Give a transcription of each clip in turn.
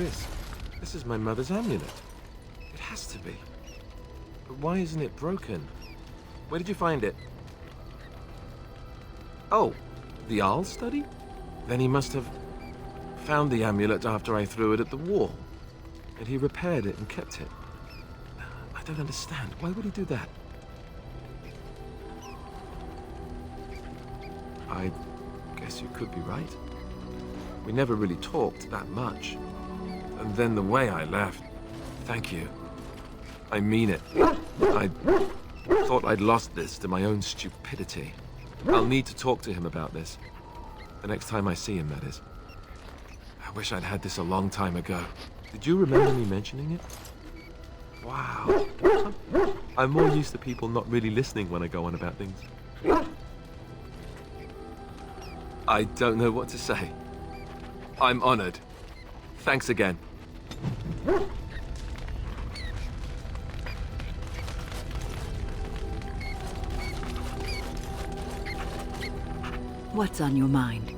this? This is my mother's amulet. It has to be. But why isn't it broken? Where did you find it? Oh, the Arl study? Then he must have found the amulet after I threw it at the wall. And he repaired it and kept it. I don't understand. Why would he do that? I guess you could be right. We never really talked that much. And then the way I left. Thank you. I mean it. I thought I'd lost this to my own stupidity. I'll need to talk to him about this. The next time I see him, that is. I wish I'd had this a long time ago. Did you remember me mentioning it? Wow. I'm more used to people not really listening when I go on about things. I don't know what to say. I'm honored. Thanks again. What's on your mind?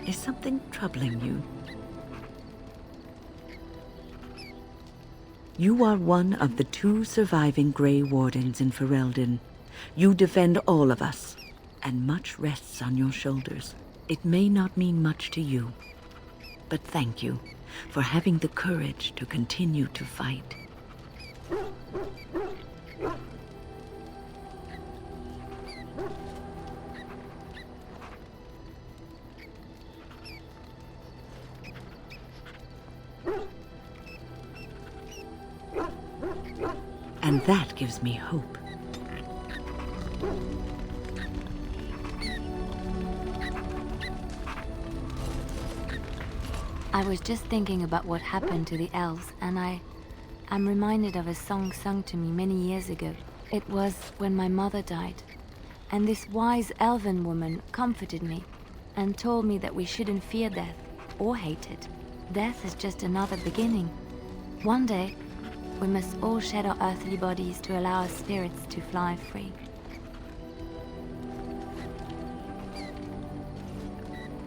Is something troubling you? You are one of the 2 surviving Grey Wardens in Ferelden. You defend all of us, and much rests on your shoulders. It may not mean much to you, but thank you for having the courage to continue to fight. And that gives me hope. I was just thinking about what happened to the elves, and I'm reminded of a song sung to me many years ago. It was when my mother died, and this wise elven woman comforted me and told me that we shouldn't fear death or hate it. Death is just another beginning. One day, we must all shed our earthly bodies to allow our spirits to fly free.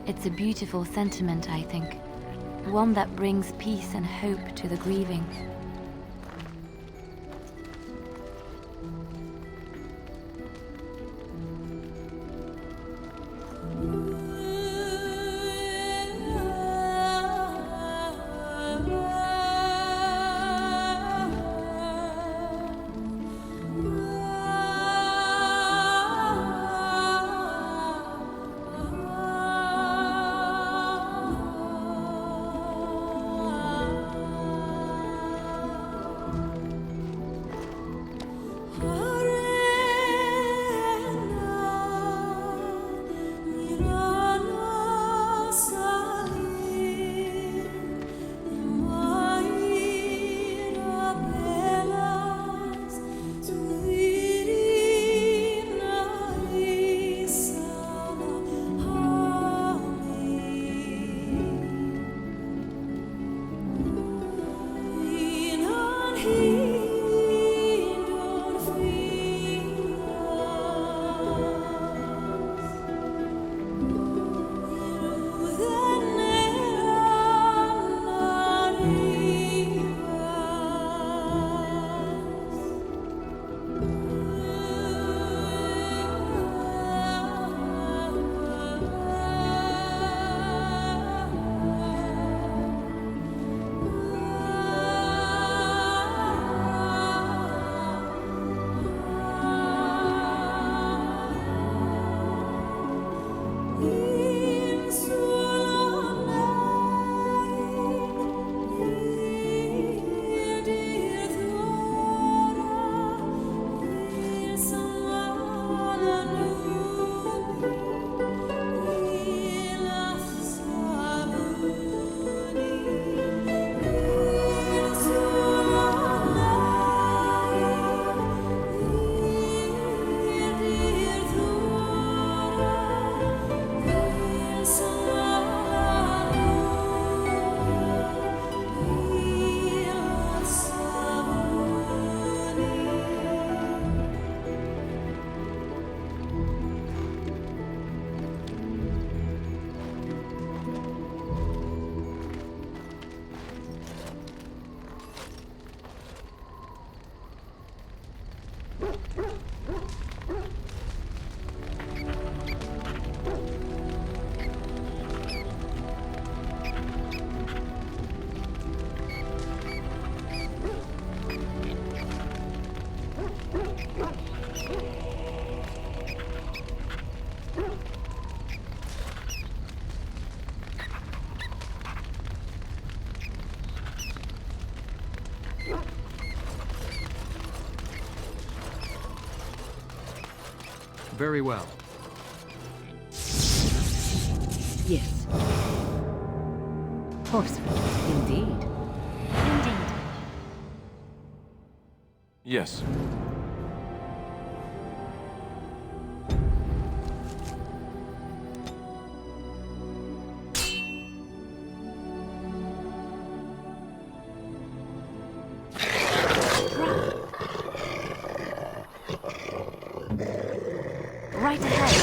It's a beautiful sentiment, I think. One that brings peace and hope to the grieving. Very well. Yes. Forceful, indeed. Indeed. Yes. Right ahead. Right ahead.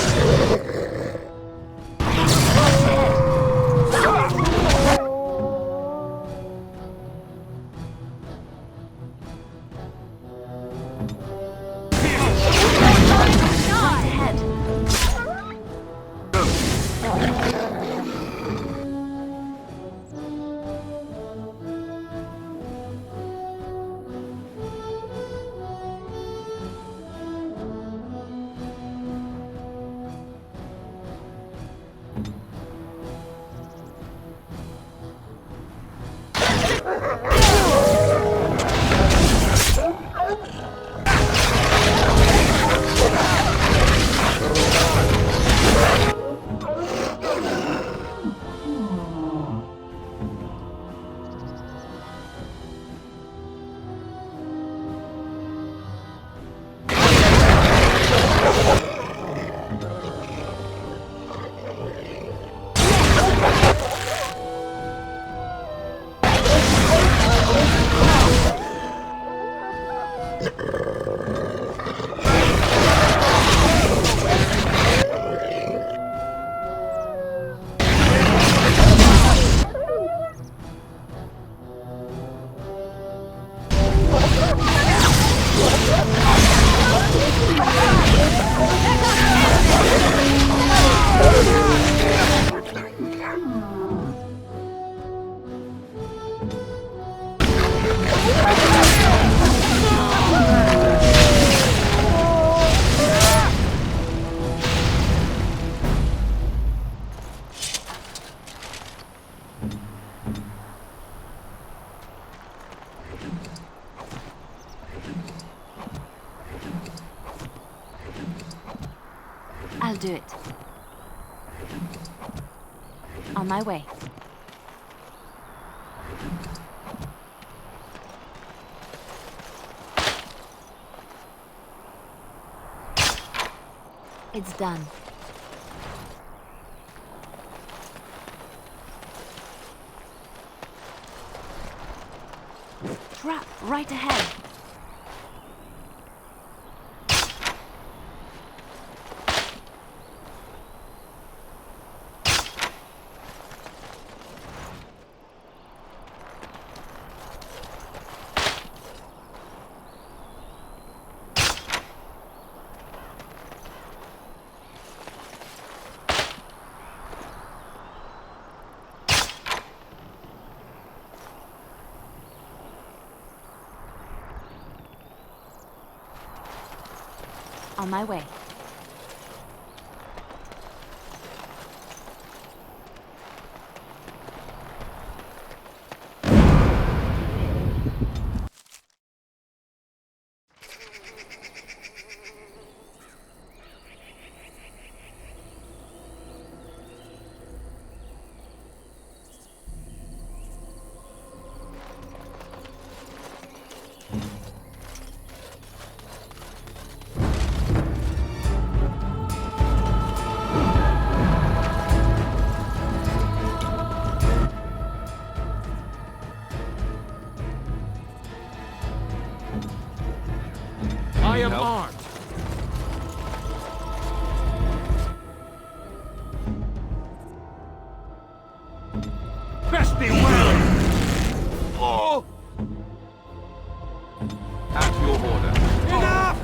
Right ahead. I'll do it. On my way. It's done. Trap right ahead. On my way. I am Help. armed. Best beware! Oh! At your order. Enough!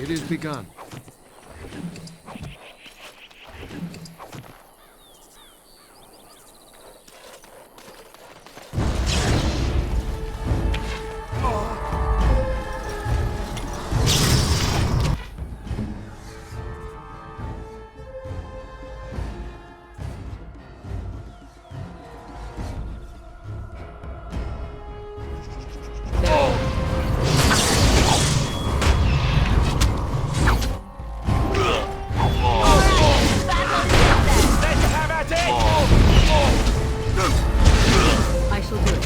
It is begun. I shall do it.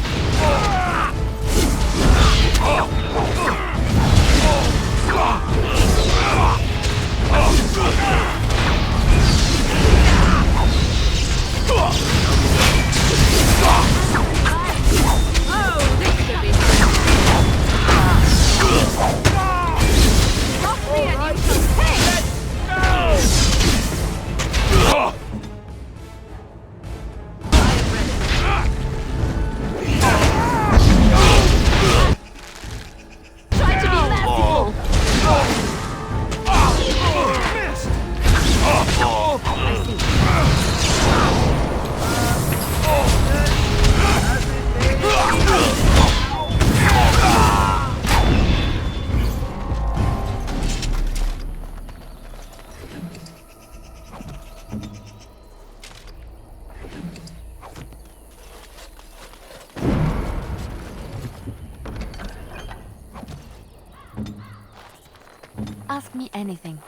Ask me anything.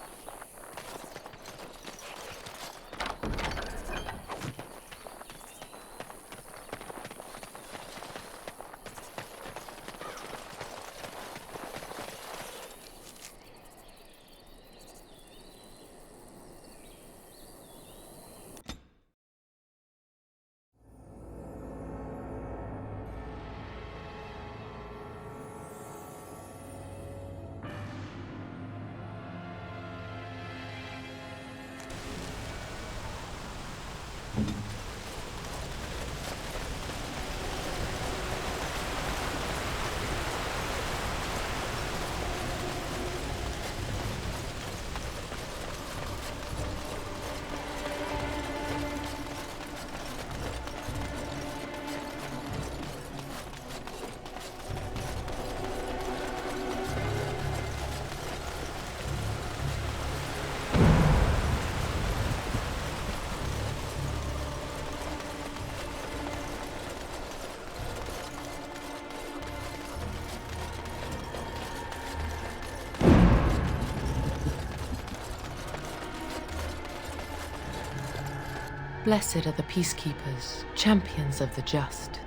Blessed are the peacekeepers, champions of the just.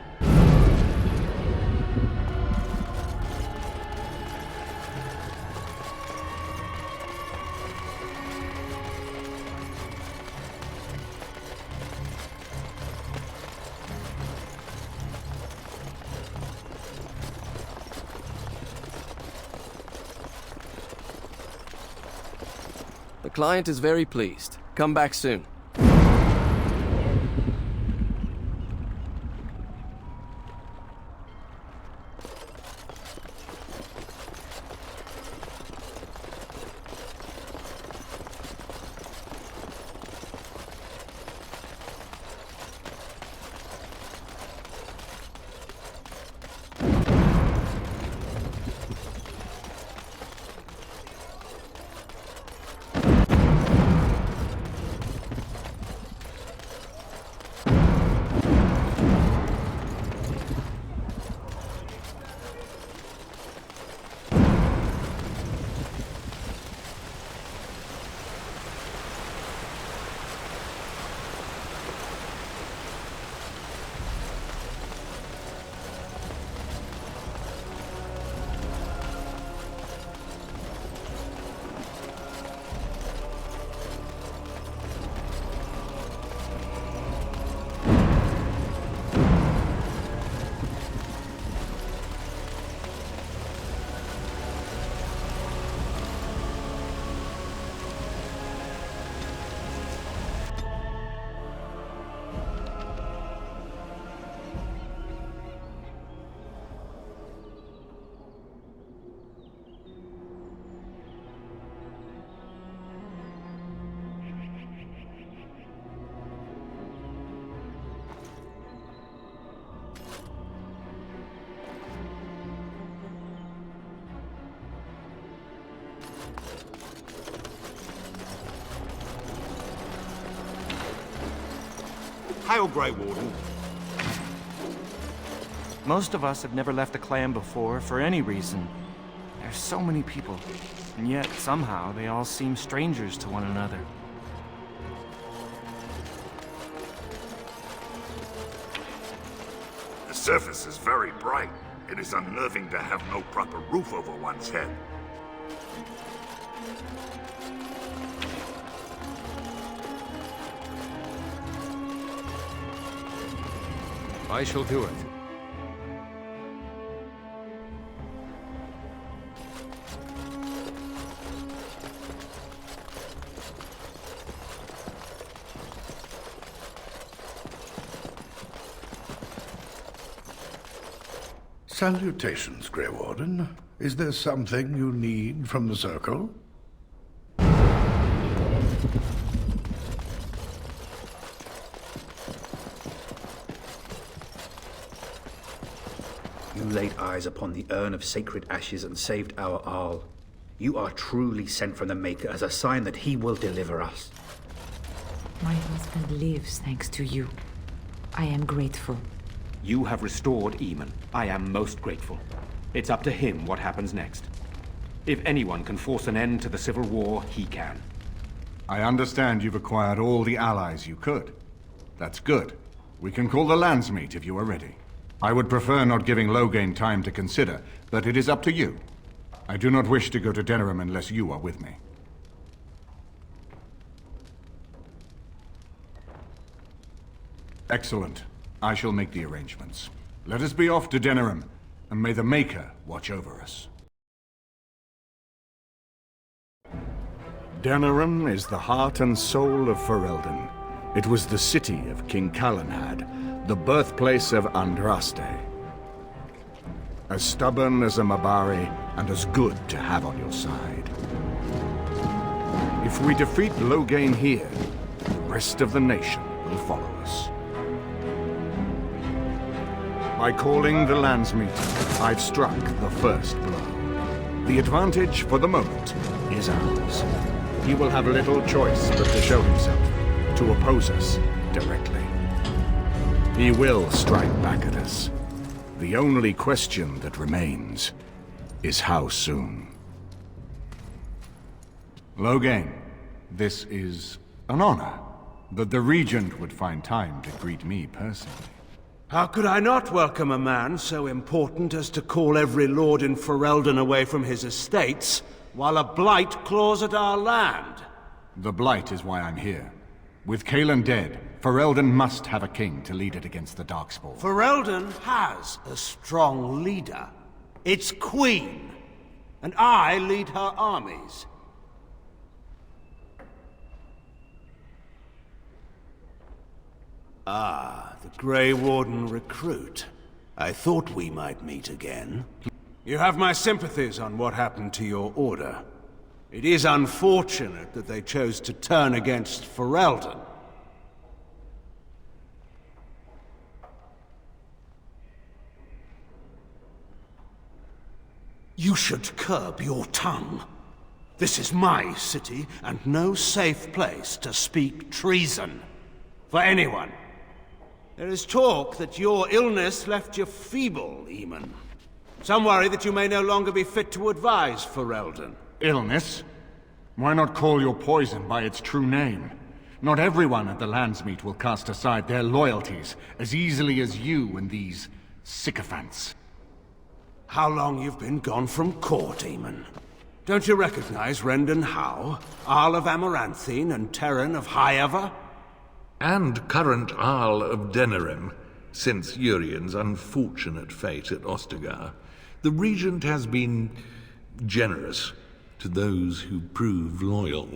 The client is very pleased. Come back soon. Hail, Grey Warden. Most of us have never left the clan before, for any reason. There's so many people, and yet somehow they all seem strangers to one another. The surface is very bright. It is unnerving to have no proper roof over one's head. I shall do it. Salutations, Grey Warden. Is there something you need from the Circle? You laid eyes upon the urn of sacred ashes and saved our Arl. You are truly sent from the Maker as a sign that he will deliver us. My husband lives thanks to you. I am grateful. You have restored Eamon. I am most grateful. It's up to him what happens next. If anyone can force an end to the civil war, he can. I understand you've acquired all the allies you could. That's good. We can call the Landsmeet if you are ready. I would prefer not giving Loghain time to consider, but it is up to you. I do not wish to go to Denerim unless you are with me. Excellent. I shall make the arrangements. Let us be off to Denerim, and may the Maker watch over us. Denerim is the heart and soul of Ferelden. It was the city of King Calenhad, the birthplace of Andraste. As stubborn as a Mabari, and as good to have on your side. If we defeat Loghain here, the rest of the nation will follow us. By calling the Landsmeet, I've struck the first blow. The advantage, for the moment, is ours. He will have little choice but to show himself, to oppose us directly. He will strike back at us. The only question that remains is how soon. Loghain, this is an honor, that the Regent would find time to greet me personally. How could I not welcome a man so important as to call every lord in Ferelden away from his estates, while a blight claws at our land? The blight is why I'm here. With Cailan dead, Ferelden must have a king to lead it against the Darkspawn. Ferelden has a strong leader. Its queen. And I lead her armies. Ah, the Grey Warden recruit. I thought we might meet again. You have my sympathies on what happened to your order. It is unfortunate that they chose to turn against Ferelden. You should curb your tongue. This is my city, and no safe place to speak treason. For anyone. There is talk that your illness left you feeble, Eamon. Some worry that you may no longer be fit to advise Ferelden. Illness? Why not call your poison by its true name? Not everyone at the Landsmeet will cast aside their loyalties as easily as you and these sycophants. How long you've been gone from court, Eamon? Don't you recognize Rendon Howe, Arl of Amaranthine and Terran of Highever? And current Arl of Denerim, since Urien's unfortunate fate at Ostagar. The Regent has been generous to those who prove loyal.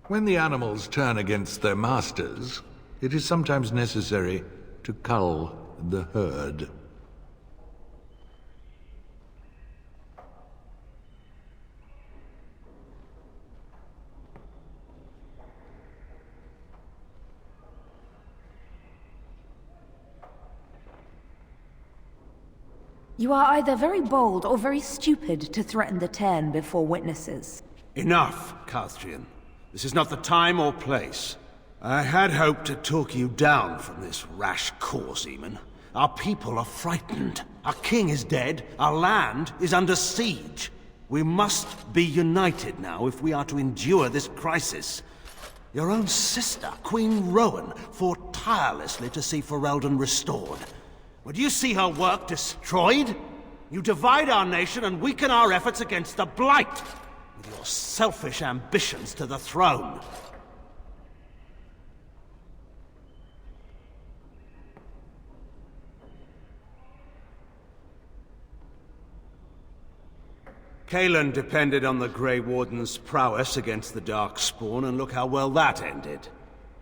When the animals turn against their masters, it is sometimes necessary to cull the herd. You are either very bold or very stupid to threaten the Tern before witnesses. Enough, Calthrian. This is not the time or place. I had hoped to talk you down from this rash course, Eamon. Our people are frightened. Our king is dead. Our land is under siege. We must be united now if we are to endure this crisis. Your own sister, Queen Rowan, fought tirelessly to see Ferelden restored. Would you see her work destroyed? You divide our nation and weaken our efforts against the Blight, with your selfish ambitions to the throne. Cailan depended on the Grey Warden's prowess against the Darkspawn, and look how well that ended.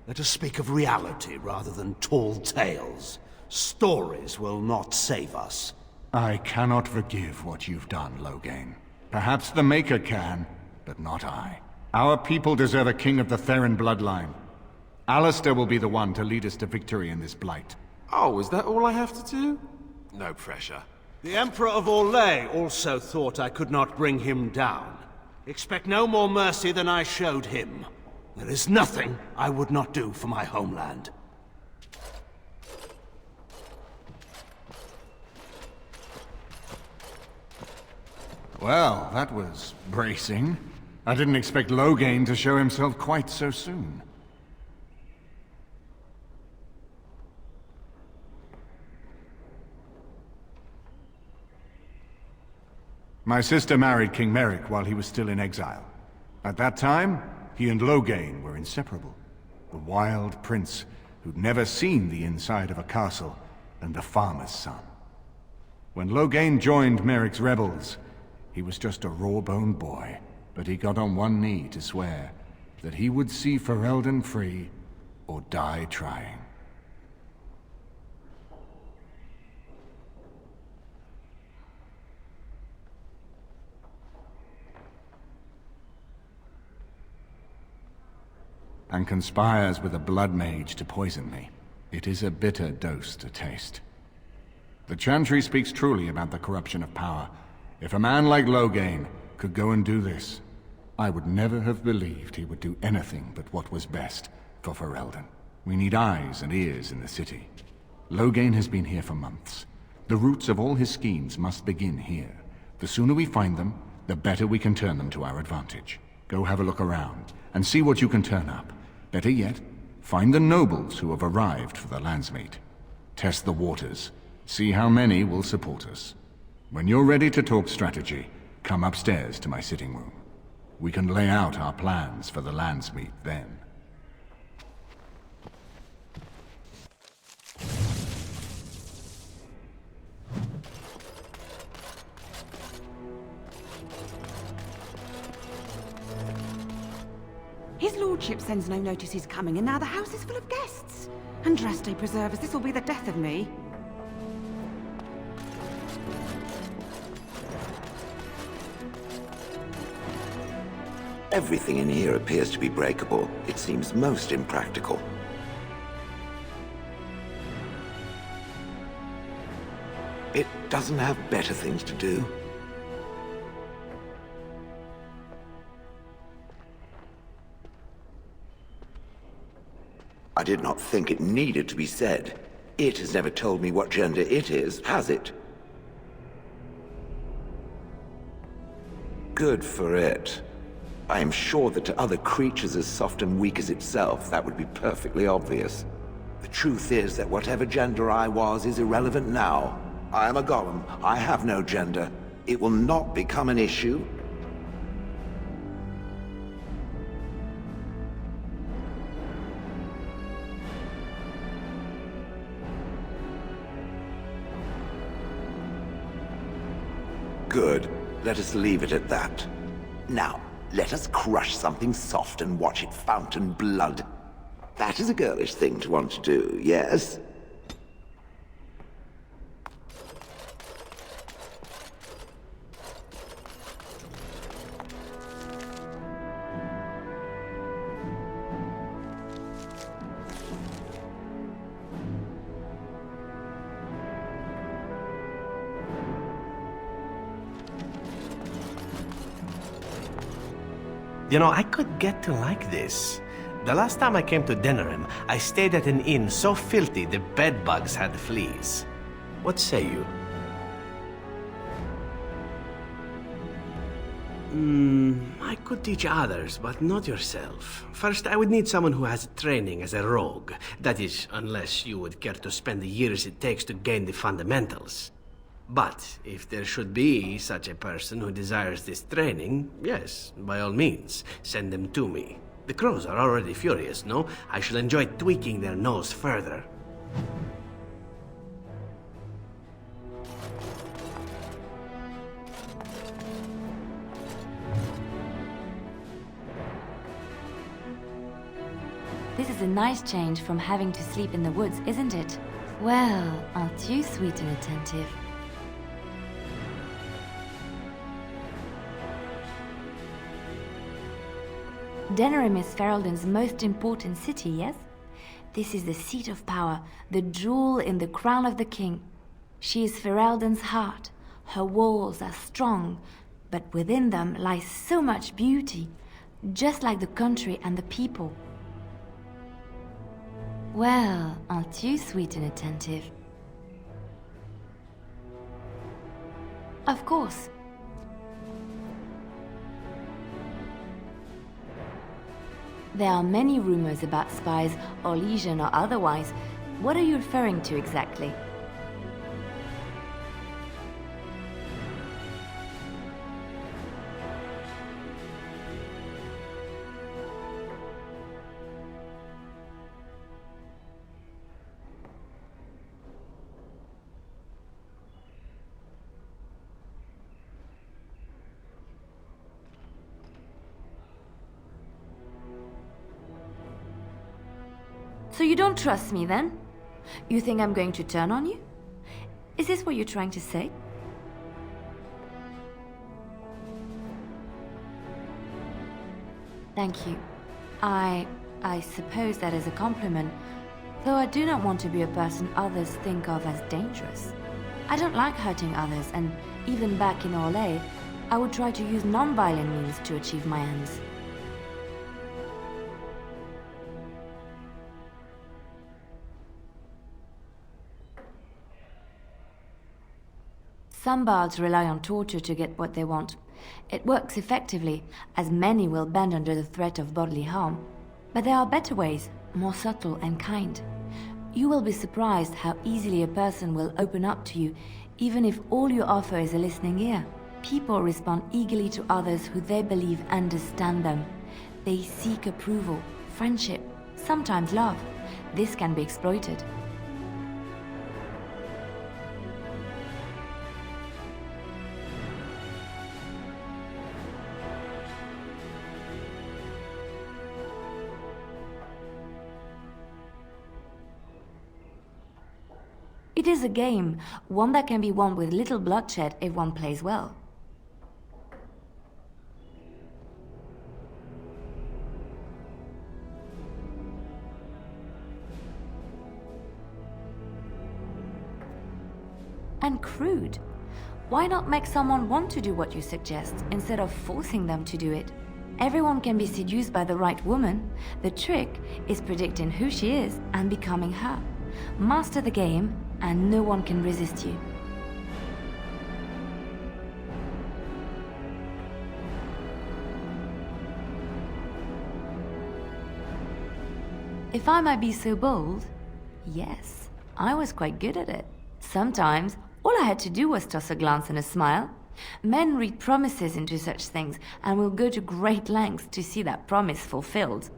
Let us speak of reality rather than tall tales. Stories will not save us. I cannot forgive what you've done, Loghain. Perhaps the Maker can, but not I. Our people deserve a king of the Theron bloodline. Alistair will be the one to lead us to victory in this blight. Oh, is that all I have to do? No pressure. The Emperor of Orlais also thought I could not bring him down. Expect no more mercy than I showed him. There is nothing I would not do for my homeland. Well, that was bracing. I didn't expect Loghain to show himself quite so soon. My sister married King Merrick while he was still in exile. At that time, he and Loghain were inseparable. The wild prince who'd never seen the inside of a castle, and the farmer's son. When Loghain joined Merrick's rebels, he was just a raw-boned boy, but he got on one knee to swear that he would see Ferelden free or die trying. And conspires with a blood mage to poison me. It is a bitter dose to taste. The Chantry speaks truly about the corruption of power. If a man like Loghain could go and do this, I would never have believed he would do anything but what was best for Ferelden. We need eyes and ears in the city. Loghain has been here for months. The roots of all his schemes must begin here. The sooner we find them, the better we can turn them to our advantage. Go have a look around, and see what you can turn up. Better yet, find the nobles who have arrived for the Landsmeet. Test the waters. See how many will support us. When you're ready to talk strategy, come upstairs to my sitting room. We can lay out our plans for the Landsmeet then. His lordship sends no notice he's coming, and now the house is full of guests. Andraste preserve us, this will be the death of me. Everything in here appears to be breakable. It seems most impractical. It doesn't have better things to do. I did not think it needed to be said. It has never told me what gender it is, has it? Good for it. I am sure that to other creatures as soft and weak as itself, that would be perfectly obvious. The truth is that whatever gender I was is irrelevant now. I am a golem. I have no gender. It will not become an issue. Good. Let us leave it at that. Now, let us crush something soft and watch it fountain blood. That is a girlish thing to want to do, yes? You know, I could get to like this. The last time I came to Denerim, I stayed at an inn so filthy the bedbugs had fleas. What say you? I could teach others, but not yourself. First, I would need someone who has training as a rogue. That is, unless you would care to spend the years it takes to gain the fundamentals. But if there should be such a person who desires this training, yes, by all means, send them to me. The crows are already furious, no? I shall enjoy tweaking their nose further. This is a nice change from having to sleep in the woods, isn't it? Well, aren't you sweet and attentive? Denerim is Ferelden's most important city, yes? This is the seat of power, the jewel in the crown of the king. She is Ferelden's heart. Her walls are strong, but within them lies so much beauty, just like the country and the people. Well, aren't you sweet and attentive? Of course. There are many rumors about spies, or legion or otherwise. What are you referring to exactly? So you don't trust me then? You think I'm going to turn on you? Is this what you're trying to say? Thank you. I suppose that is a compliment, though I do not want to be a person others think of as dangerous. I don't like hurting others, and even back in Orlais, I would try to use non-violent means to achieve my ends. Some bards rely on torture to get what they want. It works effectively, as many will bend under the threat of bodily harm. But there are better ways, more subtle and kind. You will be surprised how easily a person will open up to you, even if all you offer is a listening ear. People respond eagerly to others who they believe understand them. They seek approval, friendship, sometimes love. This can be exploited. It is a game, one that can be won with little bloodshed if one plays well. And crude. Why not make someone want to do what you suggest, instead of forcing them to do it? Everyone can be seduced by the right woman. The trick is predicting who she is and becoming her. Master the game, and no one can resist you. If I might be so bold, yes, I was quite good at it. Sometimes, all I had to do was toss a glance and a smile. Men read promises into such things and will go to great lengths to see that promise fulfilled.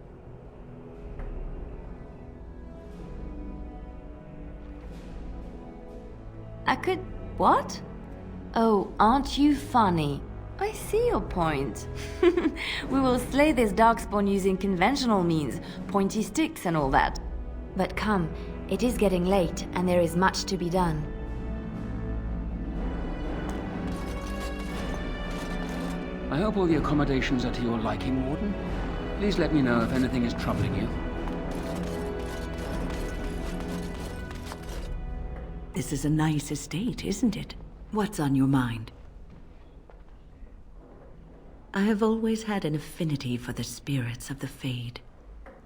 I could... what? Oh, aren't you funny? I see your point. We will slay this darkspawn using conventional means, pointy sticks and all that. But come, it is getting late and there is much to be done. I hope all the accommodations are to your liking, Warden. Please let me know if anything is troubling you. This is a nice estate, isn't it? What's on your mind? I have always had an affinity for the spirits of the Fade.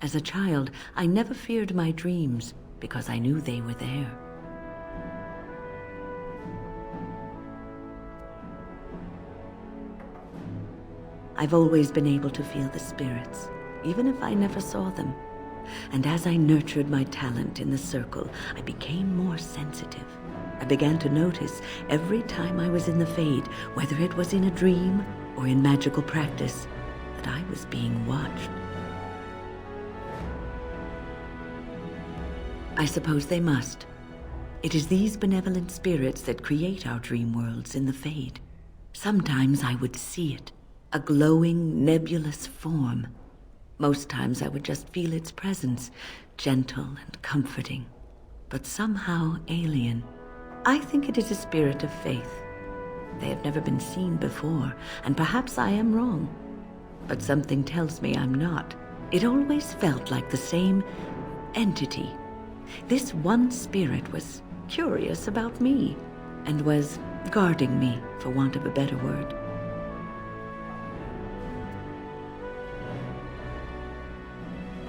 As a child, I never feared my dreams because I knew they were there. I've always been able to feel the spirits, even if I never saw them. And as I nurtured my talent in the circle, I became more sensitive. I began to notice every time I was in the Fade, whether it was in a dream or in magical practice, that I was being watched. I suppose they must. It is these benevolent spirits that create our dream worlds in the Fade. Sometimes I would see it, a glowing, nebulous form. Most times I would just feel its presence, gentle and comforting, but somehow alien. I think it is a spirit of faith. They have never been seen before, and perhaps I am wrong. But something tells me I'm not. It always felt like the same entity. This one spirit was curious about me, and was guarding me, for want of a better word.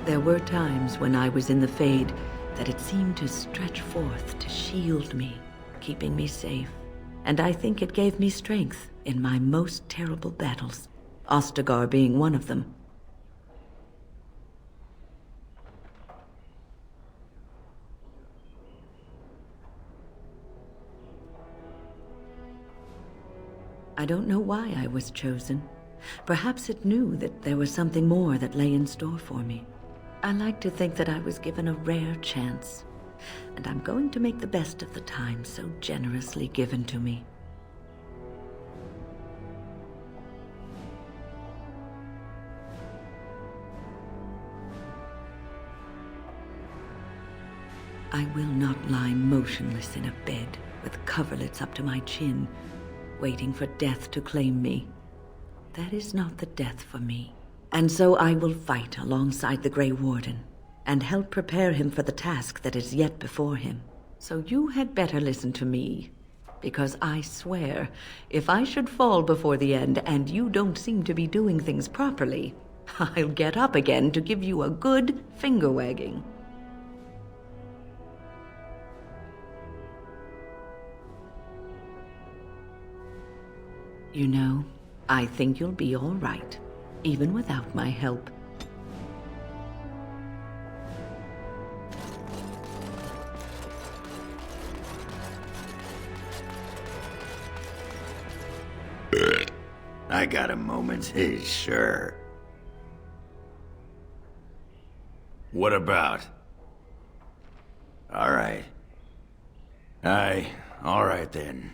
There were times when I was in the Fade that it seemed to stretch forth to shield me, keeping me safe. And I think it gave me strength in my most terrible battles, Ostagar being one of them. I don't know why I was chosen. Perhaps it knew that there was something more that lay in store for me. I like to think that I was given a rare chance, and I'm going to make the best of the time so generously given to me. I will not lie motionless in a bed with coverlets up to my chin, waiting for death to claim me. That is not the death for me. And so I will fight alongside the Grey Warden, and help prepare him for the task that is yet before him. So you had better listen to me, because I swear, if I should fall before the end and you don't seem to be doing things properly, I'll get up again to give you a good finger-wagging. You know, I think you'll be all right, even without my help. I got a moment, sure. What about? All right. All right then.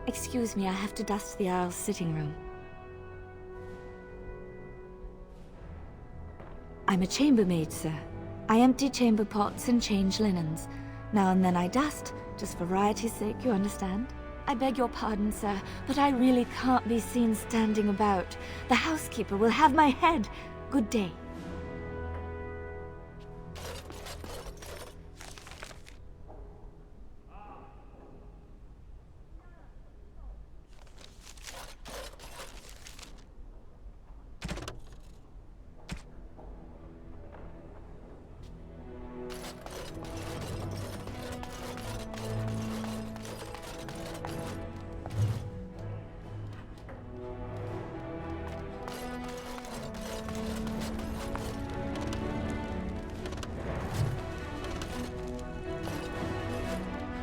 Excuse me, I have to dust the Earl's sitting room. I'm a chambermaid, sir. I empty chamber pots and change linens. Now and then I dust, just for variety's sake, you understand? I beg your pardon, sir, but I really can't be seen standing about. The housekeeper will have my head. Good day.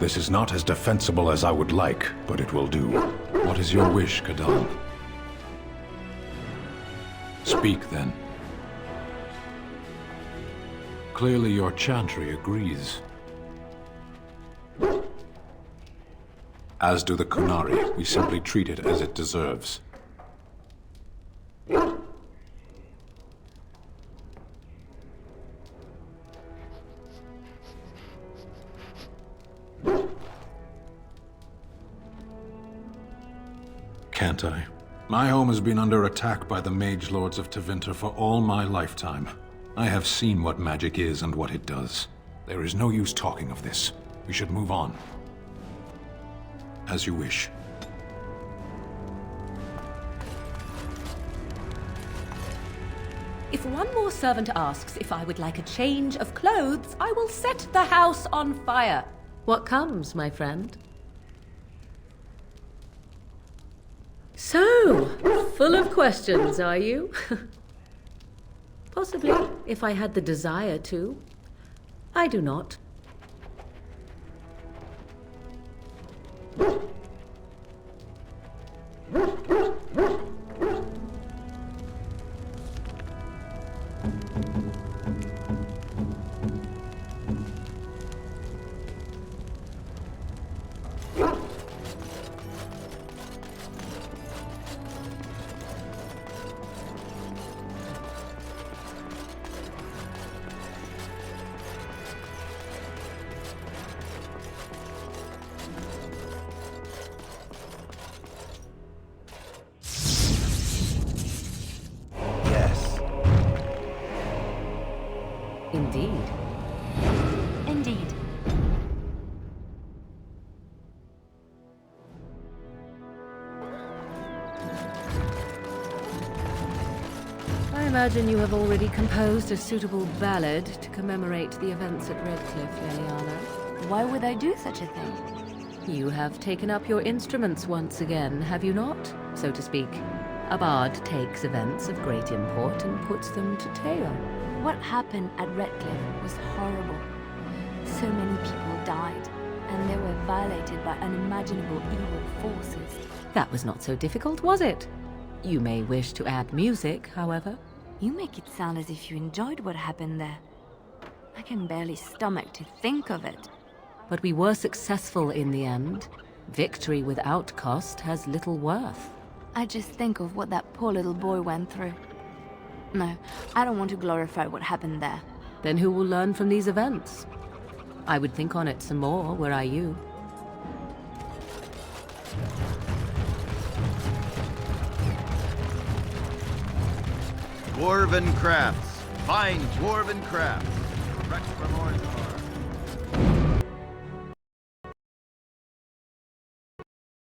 This is not as defensible as I would like, but it will do. What is your wish, Kadal? Speak, then. Clearly your chantry agrees. As do the Kunari. We simply treat it as it deserves. Can't I? My home has been under attack by the mage lords of Tevinter for all my lifetime. I have seen what magic is and what it does. There is no use talking of this. We should move on. As you wish. If one more servant asks if I would like a change of clothes, I will set the house on fire. What comes, my friend? So, full of questions, are you? Possibly, if I had the desire to. I do not. Indeed. Indeed. I imagine you have already composed a suitable ballad to commemorate the events at Redcliffe, Leliana. Why would I do such a thing? You have taken up your instruments once again, have you not? So to speak. A bard takes events of great import and puts them to tale. What happened at Redcliffe was horrible. So many people died, and they were violated by unimaginable evil forces. That was not so difficult, was it? You may wish to add music, however. You make it sound as if you enjoyed what happened there. I can barely stomach to think of it. But we were successful in the end. Victory without cost has little worth. I just think of what that poor little boy went through. No, I don't want to glorify what happened there. Then who will learn from these events? I would think on it some more, were I you. Dwarven crafts. Fine dwarven crafts. Direct from Orzammar.